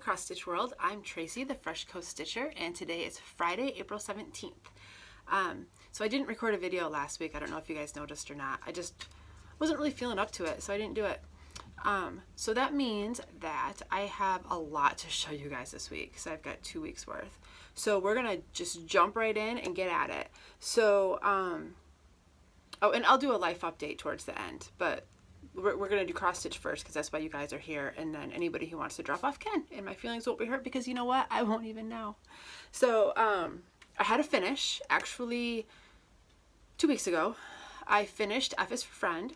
Cross Stitch World. I'm Tracy, the Fresh Coast Stitcher, and today is Friday, April 17th. So I didn't record a video last week. I don't know if you guys noticed or not. I just wasn't really feeling up to it, so I didn't do it. So that means that I have a lot to show you guys this week, so I've got 2 weeks worth. So we're gonna just jump right in and get at it. So, oh, and I'll do a life update towards the end, but we're going to do cross stitch first because that's why you guys are here, and then anybody who wants to drop off can, and my feelings won't be hurt because you know what, I won't even know. So I had a finish actually 2 weeks ago. I finished F is for Friend,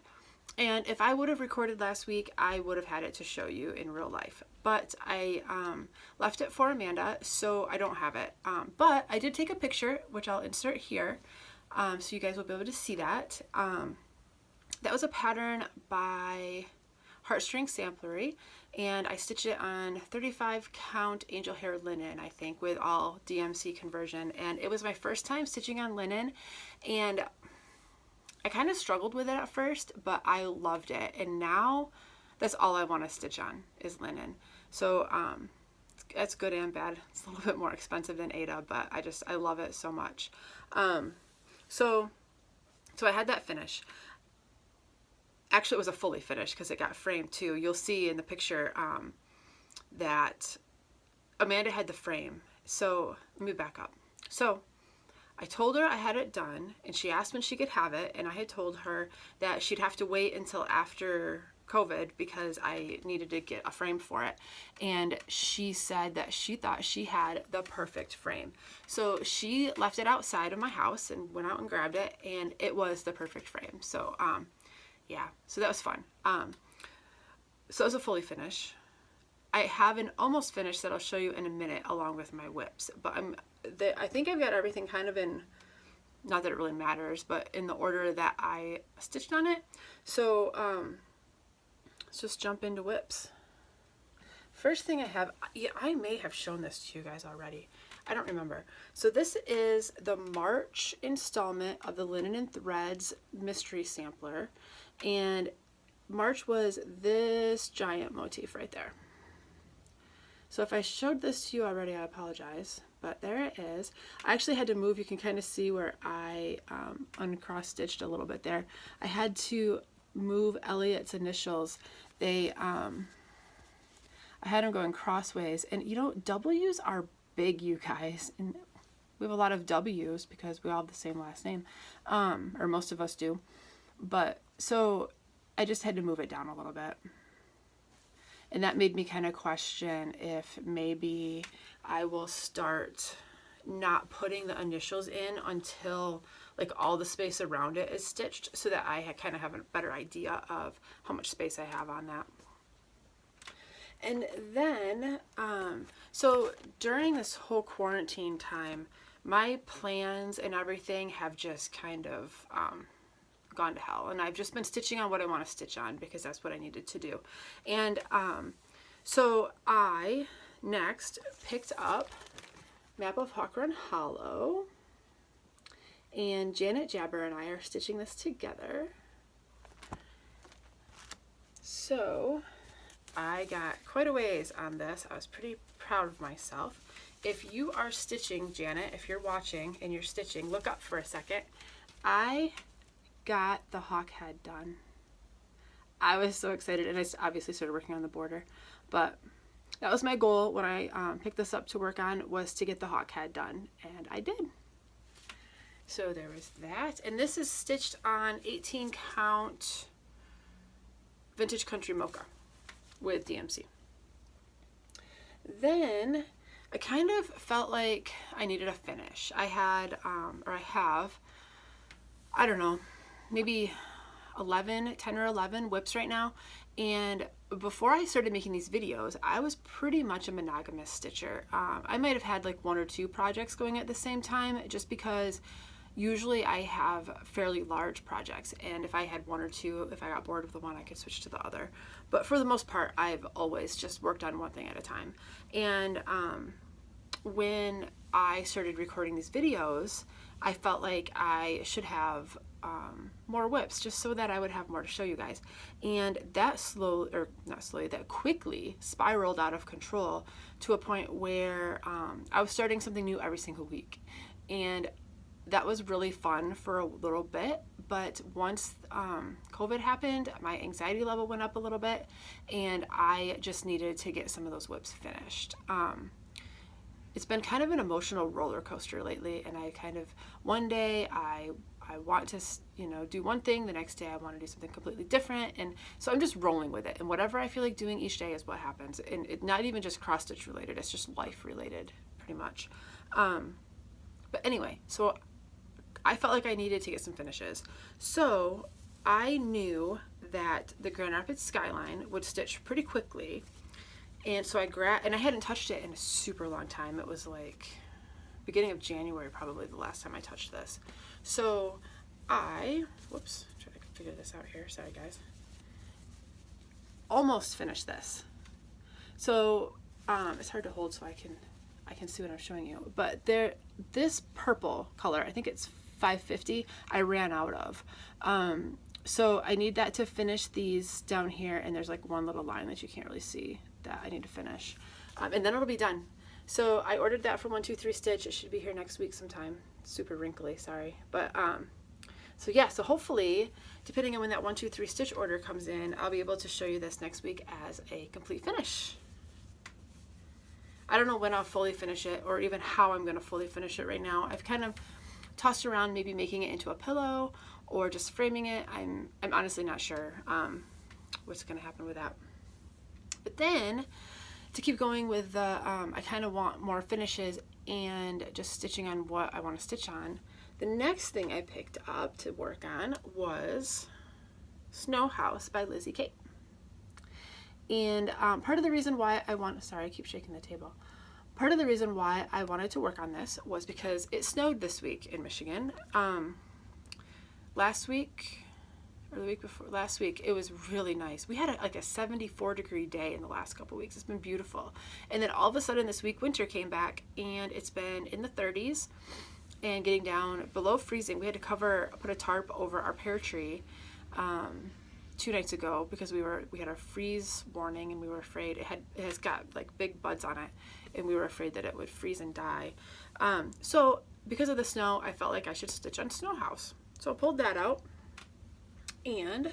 and if I would have recorded last week I would have had it to show you in real life, but I left it for Amanda, so I don't have it, but I did take a picture which I'll insert here, so you guys will be able to see that. That was a pattern by Heartstring Samplery, and I stitched it on 35 count angel hair linen, I think, with all DMC conversion, and it was my first time stitching on linen, and I kind of struggled with it at first, but I loved it, and now that's all I want to stitch on is linen. So that's good and bad. It's a little bit more expensive than Aida, but I love it so much. So I had that finish. Actually, it was a fully finished because it got framed too. You'll see in the picture that Amanda had the frame. So let me back up. So I told her I had it done, and she asked when she could have it, and I had told her that she'd have to wait until after COVID because I needed to get a frame for it, and she said that she thought she had the perfect frame. So she left it outside of my house and went out and grabbed it, and it was the perfect frame. So yeah, so that was fun. So it was a fully finish. I have an almost finish that I'll show you in a minute along with my whips, but I think I've got everything kind of in, not that it really matters, but in the order that I stitched on it. So let's just jump into whips. First thing I have, yeah, I may have shown this to you guys already. I don't remember. So this is the March installment of the Linen and Threads Mystery Sampler. And March was this giant motif right there. So if I showed this to you already, I apologize, but there it is. I actually had to move. You can kind of see where I uncross stitched a little bit there. I had to move Elliot's initials. They I had them going crossways, and you know, W's are big, you guys, and we have a lot of W's because we all have the same last name, or most of us do. But so I just had to move it down a little bit, and that made me kind of question if maybe I will start not putting the initials in until like all the space around it is stitched, so that I kind of have a better idea of how much space I have on that. And then so during this whole quarantine time, my plans and everything have just kind of gone to hell, and I've just been stitching on what I want to stitch on because that's what I needed to do. And so I next picked up Map of Hawk Run Hollow, and Janet Jabber and I are stitching this together. So I got quite a ways on this. I was pretty proud of myself. If you are stitching, Janet, if you're watching and you're stitching, look up for a second. I got the hawk head done. I was so excited, and I obviously started working on the border, but that was my goal when I picked this up to work on, was to get the hawk head done, and I did. So there was that, and this is stitched on 18 count Vintage Country Mocha with DMC. Then I kind of felt like I needed a finish. I had, or I have, I don't know, maybe 10 or 11 whips right now, and before I started making these videos, I was pretty much a monogamous stitcher. I might have had like 1 or 2 projects going at the same time, just because usually I have fairly large projects, and if I had 1 or 2, if I got bored of the one, I could switch to the other. But for the most part, I've always just worked on one thing at a time. And when I started recording these videos, I felt like I should have more whips just so that I would have more to show you guys. And that that quickly spiraled out of control to a point where I was starting something new every single week. And that was really fun for a little bit, but once COVID happened, my anxiety level went up a little bit, and I just needed to get some of those whips finished. It's been kind of an emotional roller coaster lately, and I kind of, one day I want to, do one thing, the next day I want to do something completely different, and so I'm just rolling with it, and whatever I feel like doing each day is what happens, and it's not even just cross stitch related, it's just life related, pretty much. But anyway, so I felt like I needed to get some finishes. So I knew that the Grand Rapids Skyline would stitch pretty quickly. And so and I hadn't touched it in a super long time. It was like beginning of January, probably the last time I touched this. So whoops, try to figure this out here. Sorry guys. Almost finished this. So it's hard to hold so I can see what I'm showing you. But this purple color, I think it's 550, I ran out of. So I need that to finish these down here, and there's like one little line that you can't really see that I need to finish. And then it'll be done. So I ordered that from 123 Stitch. It should be here next week sometime. Super wrinkly, sorry. But so yeah, so hopefully, depending on when that 123 Stitch order comes in, I'll be able to show you this next week as a complete finish. I don't know when I'll fully finish it, or even how I'm going to fully finish it right now. I've kind of tossed around maybe making it into a pillow or just framing it. I'm honestly not sure what's going to happen with that. But then, to keep going with the, I kind of want more finishes and just stitching on what I want to stitch on. The next thing I picked up to work on was Snow House by Lizzie Kate. And part of the reason why sorry, I keep shaking the table. Part of the reason why I wanted to work on this was because it snowed this week in Michigan. Last week, or the week before, last week, it was really nice. We had like a 74-degree day in the last couple weeks. It's been beautiful. And then all of a sudden this week, winter came back, and it's been in the 30s and getting down below freezing. We had to put a tarp over our pear tree 2 nights ago because we had a freeze warning, and we were afraid it has got like big buds on it, and we were afraid that it would freeze and die. So because of the snow, I felt like I should stitch on Snow House. So I pulled that out, and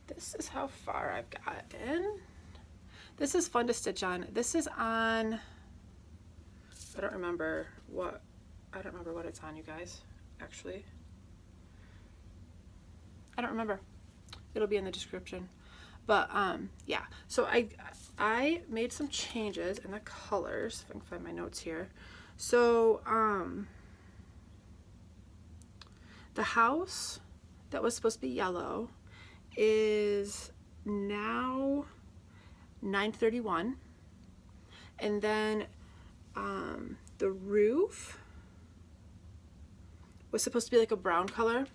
this is how far I've gotten. This is fun to stitch on. This is on, I don't remember what it's on, you guys, actually. I don't remember. It'll be in the description. But yeah, so I made some changes in the colors, if I can find my notes here. So the house that was supposed to be yellow is now 931, and then the roof was supposed to be like a brown color,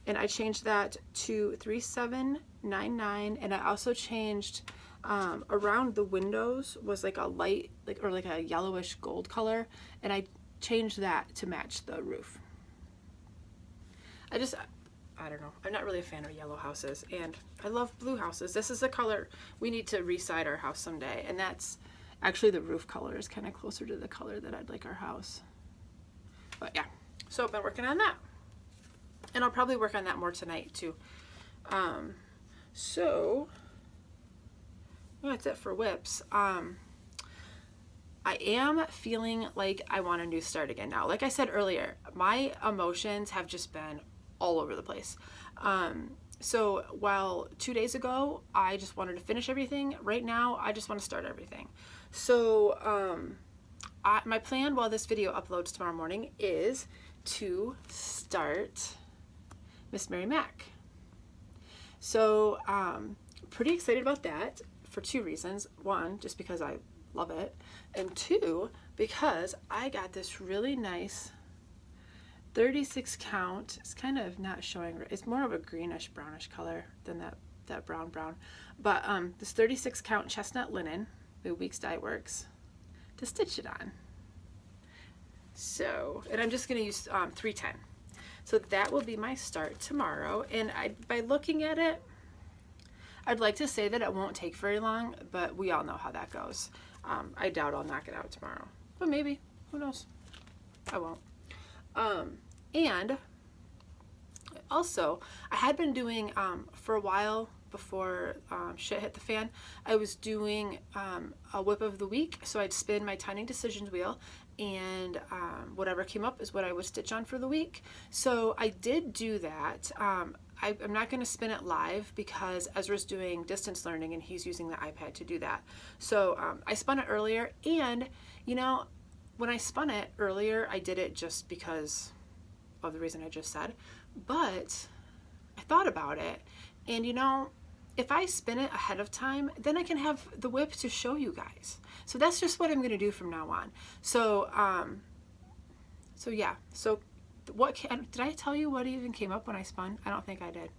and I changed that to 3799, and I also changed around the windows was like a light, like a yellowish gold color, and I changed that to match the roof. I don't know. I'm not really a fan of yellow houses, and I love blue houses. This is the color we need to reside our house someday, and that's actually the roof color is kind of closer to the color that I'd like our house. But yeah, so I've been working on that, and I'll probably work on that more tonight too. So that's it for whips. I am feeling like I want a new start again now. Like I said earlier, my emotions have just been all over the place. So while 2 days ago I just wanted to finish everything, right now I just want to start everything. So my plan while this video uploads tomorrow morning is to start Miss Mary Mack. So pretty excited about that for 2 reasons. 1, just because I love it, and 2, because I got this really nice 36 count. It's kind of not showing, it's more of a greenish brownish color than that brown, but this 36 count chestnut linen by Weeks Dye Works to stitch it on. So, and I'm just going to use 310. So that will be my start tomorrow. And by looking at it, I'd like to say that it won't take very long, but we all know how that goes. I doubt I'll knock it out tomorrow, but maybe, who knows? I won't. And also, I had been doing, for a while before shit hit the fan, I was doing a whip of the week. So I'd spin my Tiny Decisions wheel, and whatever came up is what I would stitch on for the week. So I did do that. I'm not going to spin it live because Ezra's doing distance learning and he's using the iPad to do that. So I spun it earlier, and you know, when I spun it earlier, I did it just because of the reason I just said, but I thought about it, and you know, if I spin it ahead of time, then I can have the whip to show you guys. So that's just what I'm going to do from now on. So, so yeah. So did I tell you what even came up when I spun? I don't think I did.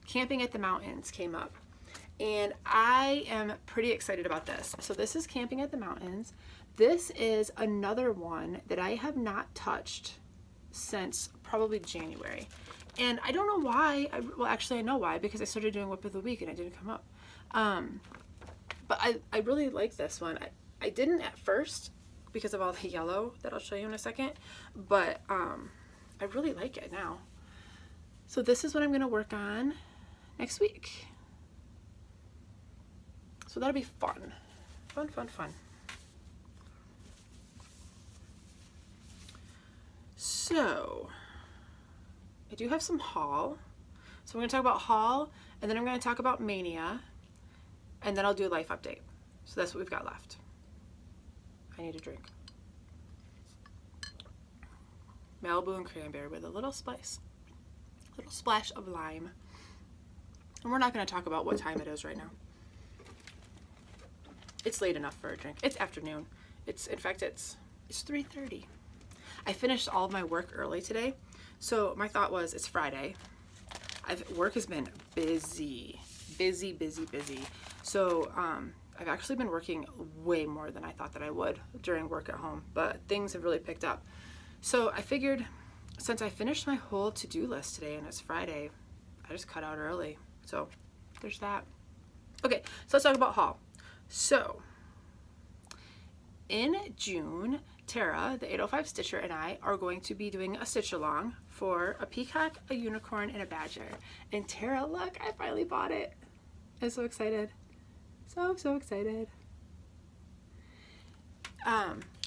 Camping at the Mountains came up, and I am pretty excited about this. So this is Camping at the Mountains. This is another one that I have not touched since probably January. And I don't know why. Well, actually I know why, because I started doing whip of the week and it didn't come up. But I really like this one. I didn't at first because of all the yellow that I'll show you in a second, but I really like it now. So this is what I'm going to work on next week. So that'll be fun. Fun, fun, fun. So I do have some haul. So we're going to talk about haul, and then I'm going to talk about Maynia, and then I'll do a life update. So that's what we've got left. I need a drink. Malibu and cranberry with a little splash of lime. And we're not going to talk about what time it is right now. It's late enough for a drink. It's afternoon. In fact, it's 3:30. I finished all of my work early today. So my thought was, it's Friday. Work has been busy. So I've actually been working way more than I thought that I would during work at home, but things have really picked up. So I figured, since I finished my whole to-do list today and it's Friday, I just cut out early. So there's that. Okay, so let's talk about haul. So in June, Tara, the 805 Stitcher, and I are going to be doing a stitch along for a peacock, a unicorn, and a badger. And Tara, look, I finally bought it. I'm so excited. So excited.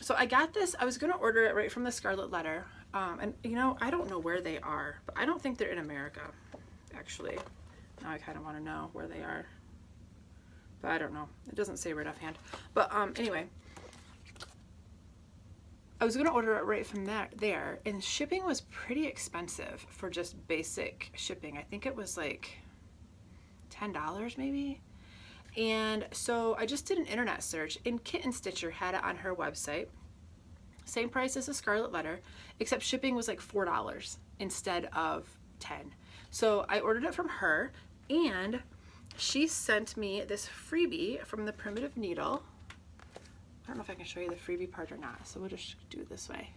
So I got this. I was going to order it right from the Scarlet Letter. And you know, I don't know where they are, but I don't think they're in America, actually. Now I kind of want to know where they are, but I don't know. It doesn't say right offhand. But anyway, I was going to order it right from there, and shipping was pretty expensive for just basic shipping. I think it was like $10 maybe. And so I just did an internet search, and Kitten Stitcher had it on her website. Same price as the Scarlet Letter, except shipping was like $4 instead of $10. So I ordered it from her, and she sent me this freebie from the Primitive Needle. I don't know if I can show you the freebie part or not, so we'll just do it this way.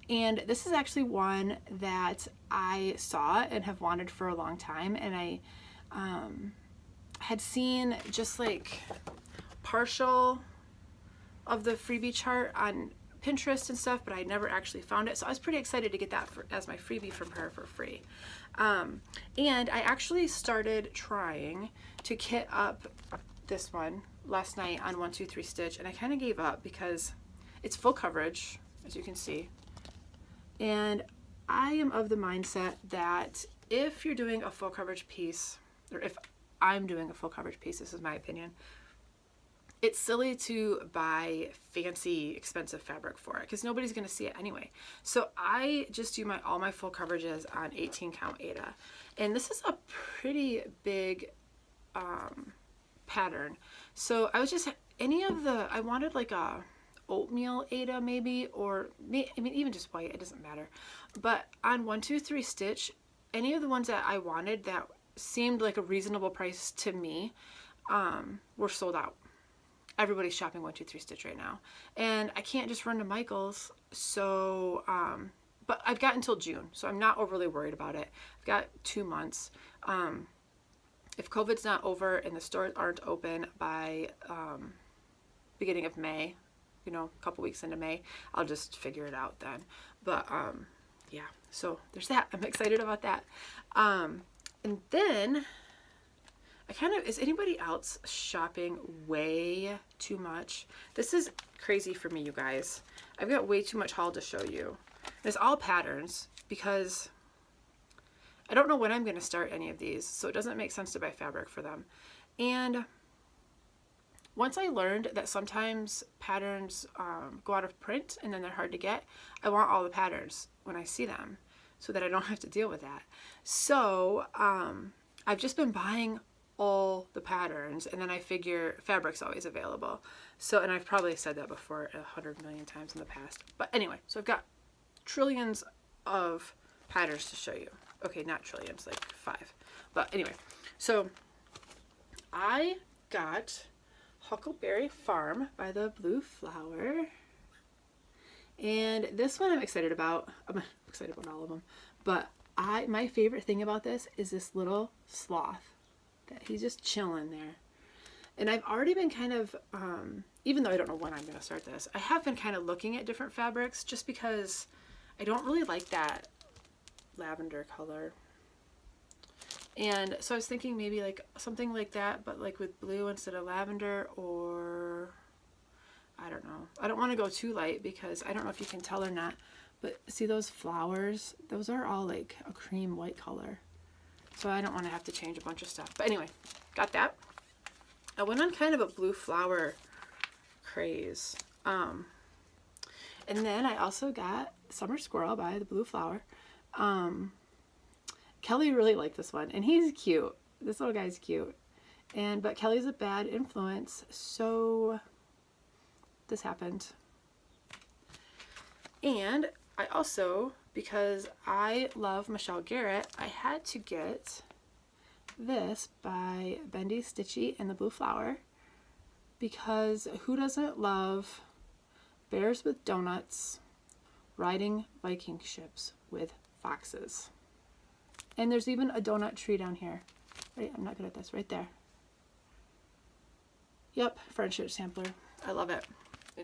And this is actually one that I saw and have wanted for a long time, and I had seen just like partial of the freebie chart on Pinterest and stuff, but I never actually found it. So I was pretty excited to get that as my freebie from her for free. And I actually started trying to kit up this one last night on 1 2 3 Stitch, and I kind of gave up because it's full coverage, as you can see. And I am of the mindset that if you're doing a full coverage piece, or if I'm doing a full coverage piece, this is my opinion, it's silly to buy fancy, expensive fabric for it because nobody's going to see it anyway. So I just do all my full coverages on 18 count Aida. And this is a pretty big pattern. So I was just, I wanted like a oatmeal Aida maybe, or I mean, even just white, it doesn't matter. But on 1 2 3 Stitch, any of the ones that I wanted that seemed like a reasonable price to me were sold out. everybody's shopping 123 Stitch right now, and I can't just run to Michael's. So, but I've got until June, so I'm not overly worried about it. I've got 2 months. If COVID's not over and the stores aren't open by beginning of May, you know, a couple weeks into May, I'll just figure it out then. But yeah, so there's that. I'm excited about that. And then is anybody else shopping way too much? This is crazy for me, you guys. I've got way too much haul to show you. It's all patterns because I don't know when I'm going to start any of these, so it doesn't make sense to buy fabric for them. And once I learned that sometimes patterns go out of print and then they're hard to get, I want all the patterns when I see them so that I don't have to deal with that. So I've just been buying all the patterns, and then I figure fabric's always available. So, and I've probably said that before 100 million times in the past. But anyway, so I've got trillions of patterns to show you. Okay, not trillions, like 5. But anyway, so I got Huckleberry Farm by the Blue Flower. And this one I'm excited about. I'm excited about all of them. But my favorite thing about this is this little sloth that he's just chilling there. And I've already been kind of, even though I don't know when I'm going to start this, I have been kind of looking at different fabrics just because I don't really like that lavender color. And so I was thinking maybe like something like that, but like with blue instead of lavender, or I don't know. I don't want to go too light because I don't know if you can tell or not, but see those flowers? Those are all like a cream white color. So I don't want to have to change a bunch of stuff. But anyway, got that. I went on kind of a blue flower craze. And then I also got Summer Squirrel by the Blue Flower. Kelly really liked this one, and he's cute. This little guy's cute. But Kelly's a bad influence, so this happened. And I also, because I love Michelle Garrett, I had to get this by Bendy Stitchy and the Blue Flower, because who doesn't love bears with donuts riding Viking ships with foxes? And there's even a donut tree down here. Right, I'm not good at this. Right there. Yep, friendship sampler. I love it. Do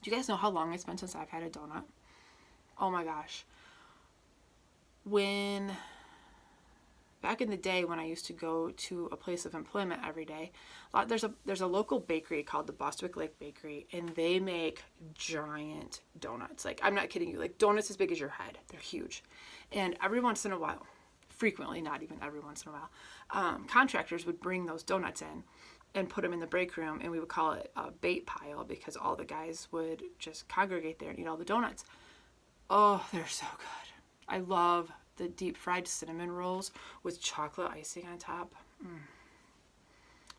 you guys know how long it's been since I've had a donut? Oh my gosh. Back in the day when I used to go to a place of employment every day, there's a local bakery called the Bostwick Lake Bakery, and they make giant donuts. Like, I'm not kidding you, like donuts as big as your head. They're huge. And every once in a while, frequently, not even every once in a while, contractors would bring those donuts in and put them in the break room, and we would call it a bait pile because all the guys would just congregate there and eat all the donuts. Oh, they're so good. I love the deep fried cinnamon rolls with chocolate icing on top.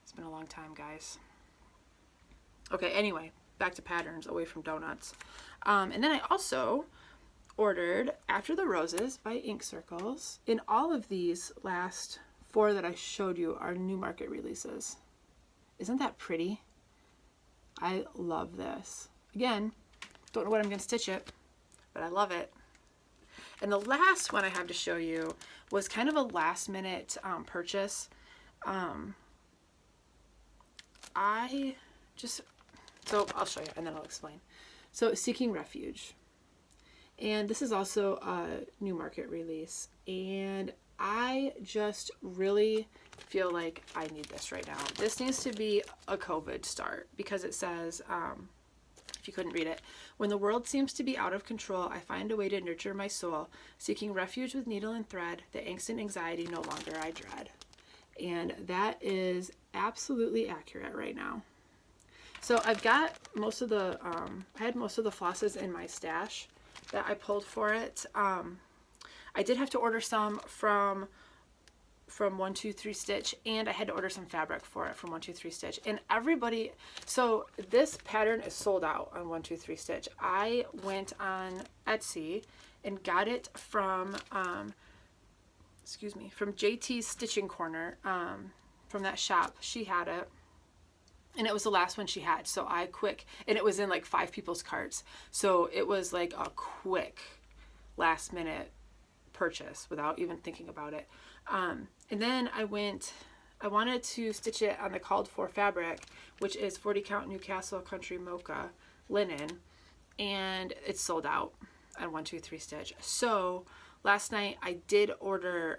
It's been a long time, guys. Okay, anyway, back to patterns, away from donuts. And then I also ordered After the Roses by Ink Circles. And all of these last 4 that I showed you are new market releases. Isn't that pretty? I love this. Again, don't know when I'm going to stitch it, but I love it. And the last one I have to show you was kind of a last minute purchase. So I'll show you and then I'll explain. So Seeking Refuge. And this is also a new market release. And I just really feel like I need this right now. This needs to be a COVID start because it says, if you couldn't read it, when the world seems to be out of control, I find a way to nurture my soul, seeking refuge with needle and thread, the angst and anxiety no longer I dread. And that is absolutely accurate right now. So I've got most of the, I had most of the flosses in my stash that I pulled for it. I did have to order some from 123 Stitch, and I had to order some fabric for it from 123 Stitch. And everybody, so this pattern is sold out on 123 Stitch. I went on Etsy and got it from, from JT's Stitching Corner, from that shop. She had it. and it was the last one she had. So I and it was in like 5 people's carts. So it was like a quick last minute purchase without even thinking about it. And then I wanted to stitch it on the called for fabric, which is 40 count Newcastle Country Mocha linen, and it's sold out on 1, 2, 3 stitch. So last night I did order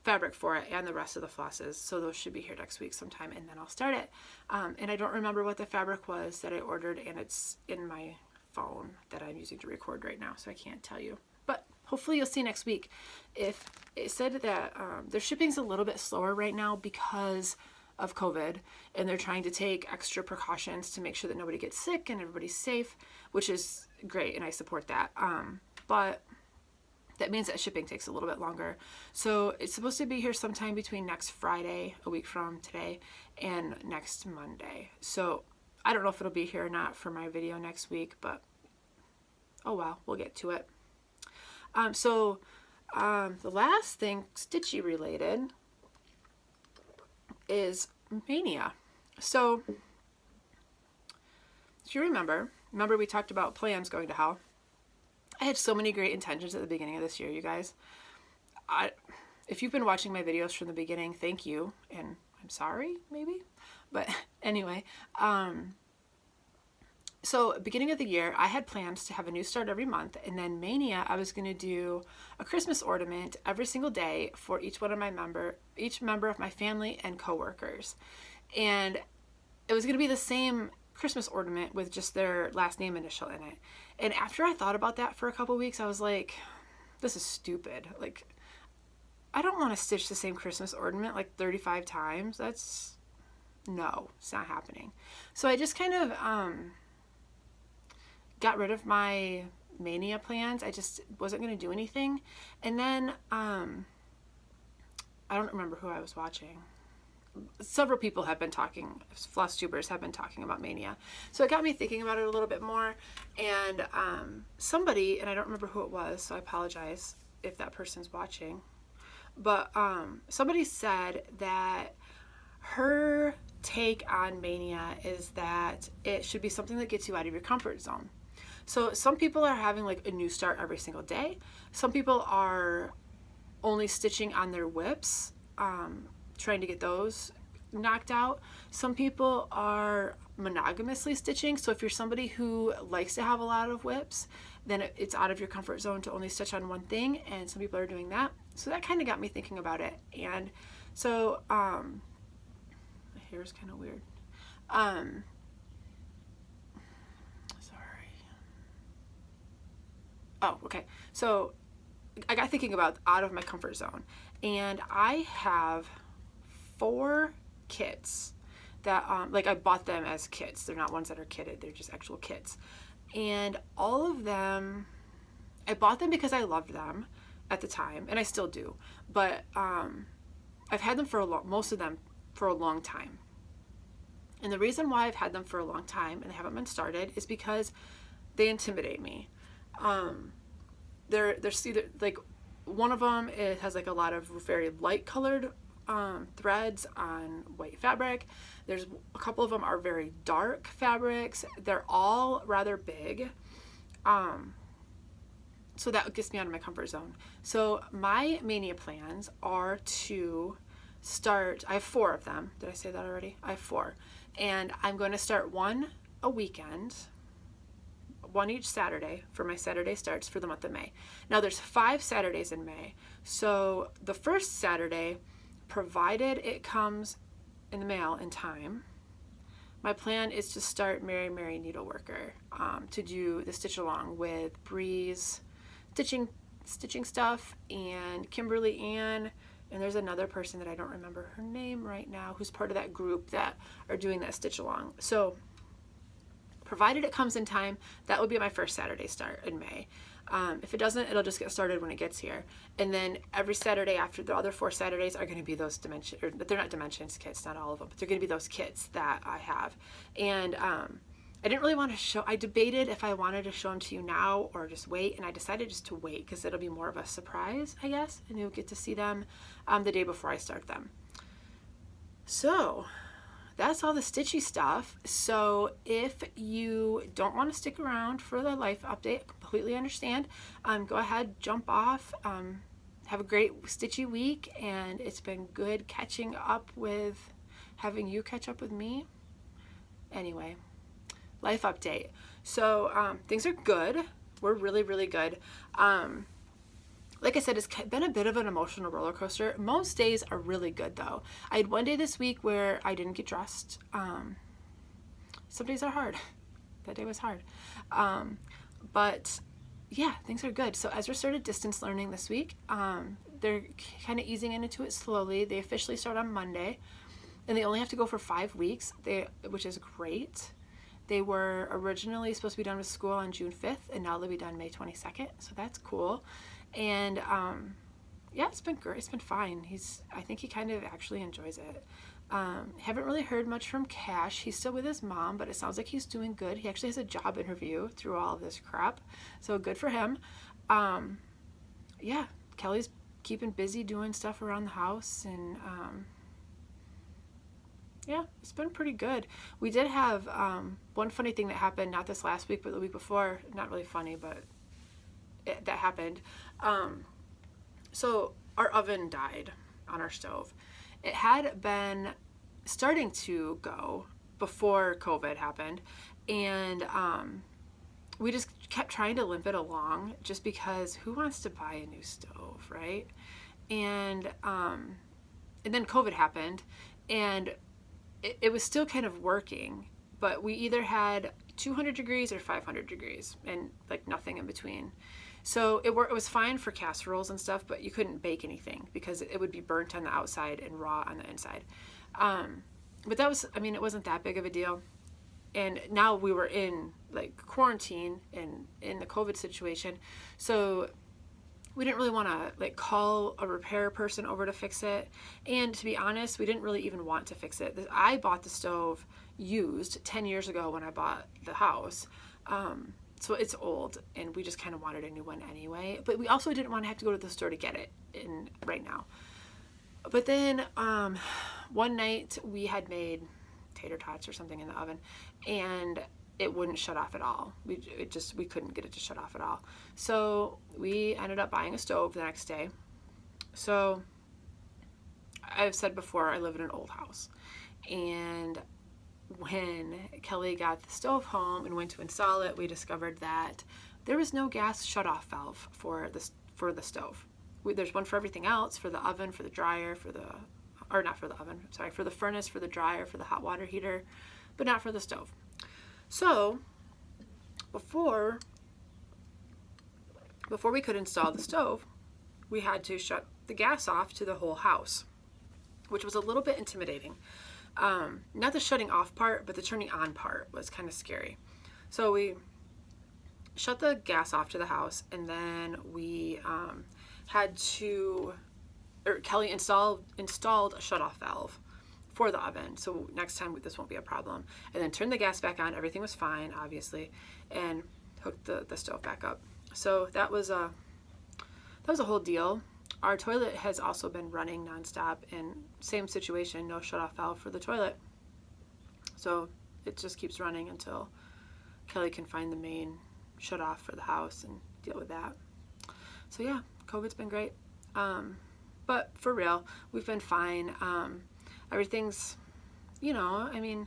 fabric for it and the rest of the flosses, so those should be here next week sometime, and then I'll start it. And I don't remember what the fabric was that I ordered, and it's in my phone that I'm using to record right now, so I can't tell you, but hopefully you'll see next week. If it said that their shipping's a little bit slower right now because of COVID, and they're trying to take extra precautions to make sure that nobody gets sick and everybody's safe, which is great, and I support that. But that means that shipping takes a little bit longer. So it's supposed to be here sometime between next Friday, a week from today, and next Monday. So I don't know if it'll be here or not for my video next week, but oh well, we'll get to it. The last thing stitchy related is Maynia. So if you remember we talked about plans going to hell. I had so many great intentions at the beginning of this year, you guys. If you've been watching my videos from the beginning, thank you, and I'm sorry, maybe. But anyway, so beginning of the year, I had plans to have a new start every month, and then Maynia, I was going to do a Christmas ornament every single day for each member of my family and coworkers. And it was going to be the same Christmas ornament with just their last name initial in it. And after I thought about that for a couple weeks, I was like, this is stupid. Like, I don't want to stitch the same Christmas ornament like 35 times. No, it's not happening. So I just kind of got rid of my Maynia plans. I just wasn't going to do anything. And then I don't remember who I was watching. Several people have been talking, Flosstubers have been talking about Maynia. So it got me thinking about it a little bit more. And somebody, and I don't remember who it was, so I apologize if that person's watching, but somebody said that her take on Maynia is that it should be something that gets you out of your comfort zone. So some people are having like a new start every single day. Some people are only stitching on their whips, trying to get those knocked out. Some people are monogamously stitching. So if you're somebody who likes to have a lot of whips, then it's out of your comfort zone to only stitch on one thing. And some people are doing that. So that kind of got me thinking about it. And so, my hair is kind of weird. Sorry. Oh, okay. So I got thinking about out of my comfort zone, and I have 4 kits that like I bought them as kits. They're not ones that are kitted, they're just actual kits. And all of them, I bought them because I loved them at the time, and I still do. But I've had them most of them for a long time. And the reason why I've had them for a long time and they haven't been started is because they intimidate me. They're either like, one of them, it has like a lot of very light colored threads on white fabric. There's a couple of them are very dark fabrics. They're all rather big. So that gets me out of my comfort zone. So my Maynia plans are to start, I have 4 of them. Did I say that already? I have 4. And I'm going to start one a weekend, one each Saturday for my Saturday starts for the month of May. Now there's 5 Saturdays in May. So the first Saturday, provided it comes in the mail in time, my plan is to start Mary Mary Needleworker, to do the stitch along with Bree's stitching stuff, and Kimberly Ann, and there's another person that I don't remember her name right now who's part of that group that are doing that stitch along. So provided it comes in time, that would be my first Saturday start in May. If it doesn't, it'll just get started when it gets here. And then every Saturday after, the other 4 Saturdays are going to be those dimension, or they're not dimensions kits, not all of them, but they're going to be those kits that I have. And I didn't really want to show, I debated if I wanted to show them to you now or just wait, and I decided just to wait because it'll be more of a surprise, I guess, and you'll get to see them the day before I start them. So that's all the stitchy stuff. So if you don't want to stick around for the life update, I completely understand. Go ahead, jump off. Have a great stitchy week, and it's been good catching up with, having you catch up with me. Anyway, life update. So things are good. We're really, really good. Like I said, it's been a bit of an emotional roller coaster. Most days are really good though. I had one day this week where I didn't get dressed. Some days are hard. That day was hard. But yeah, things are good. So Ezra started distance learning this week. They're kind of easing into it slowly. They officially start on Monday, and they only have to go for 5 weeks, which is great. They were originally supposed to be done with school on June 5th, and now they'll be done May 22nd. So that's cool. And yeah, it's been great. It's been fine. I think he kind of actually enjoys it. Haven't really heard much from Cash. He's still with his mom, but it sounds like he's doing good. He actually has a job interview through all of this crap, so good for him. Yeah, Kelly's keeping busy doing stuff around the house, and yeah, it's been pretty good. We did have one funny thing that happened, not this last week, but the week before. Not really funny, but that happened. So our oven died on our stove. It had been starting to go before COVID happened, and we just kept trying to limp it along, just because who wants to buy a new stove, right? And then COVID happened, and it was still kind of working, but we either had 200 degrees or 500 degrees, and like nothing in between. So it was fine for casseroles and stuff, but you couldn't bake anything because it would be burnt on the outside and raw on the inside. But that was, I mean, it wasn't that big of a deal. And now we were in like quarantine and in the COVID situation. So we didn't really want to like call a repair person over to fix it. And to be honest, we didn't really even want to fix it. I bought the stove used 10 years ago when I bought the house. So it's old, and we just kind of wanted a new one anyway. But we also didn't want to have to go to the store to get it right now. But then one night we had made tater tots or something in the oven, and it wouldn't shut off at all. We couldn't get it to shut off at all. So we ended up buying a stove the next day. So I've said before, I live in an old house, and when Kelly got the stove home and went to install it, we discovered that there was no gas shutoff valve for the stove. There's one for everything else, for the oven, for the dryer, for the furnace, for the dryer, for the hot water heater, but not for the stove. So before we could install the stove, we had to shut the gas off to the whole house, which was a little bit intimidating. Not the shutting off part, but the turning on part was kind of scary. So we shut the gas off to the house, and then we Kelly installed a shut-off valve for the oven. So next time this won't be a problem. And then turned the gas back on. Everything was fine, obviously, and hooked the stove back up. So that was a whole deal. Our toilet has also been running nonstop, and same situation, no shut-off valve for the toilet. So it just keeps running until Kelly can find the main shut-off for the house and deal with that. So yeah, COVID's been great. But for real, we've been fine. Everything's, I mean,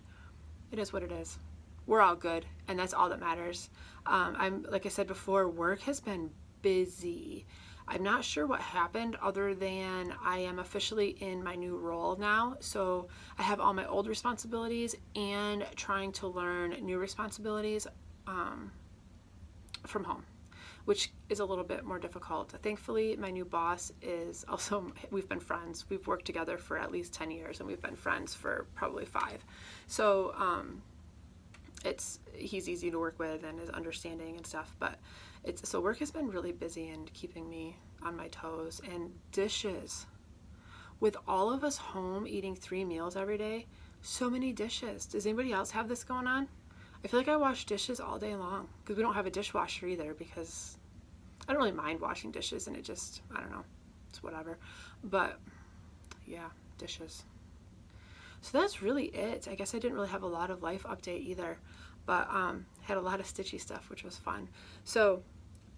it is what it is. We're all good, and that's all that matters. Like I said before, work has been busy. I'm not sure what happened other than I am officially in my new role now. So I have all my old responsibilities and trying to learn new responsibilities from home, which is a little bit more difficult. Thankfully, my new boss is also, we've been friends. We've worked together for at least 10 years, and we've been friends for probably 5. So he's easy to work with and is understanding and stuff, but so work has been really busy and keeping me on my toes. And dishes, with all of us home eating 3 meals every day, so many dishes. Does anybody else have this going on? I feel like I wash dishes all day long, because we don't have a dishwasher either, because I don't really mind washing dishes, and I don't know, it's whatever. But yeah, dishes. So that's really it. I guess I didn't really have a lot of life update either, but had a lot of stitchy stuff, which was fun. So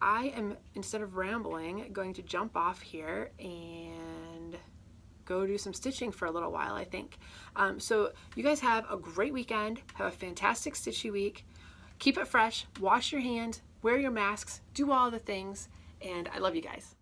I am, instead of rambling, going to jump off here and go do some stitching for a little while, I think. So you guys have a great weekend. Have a fantastic stitchy week. Keep it fresh. Wash your hands. Wear your masks. Do all the things. And I love you guys.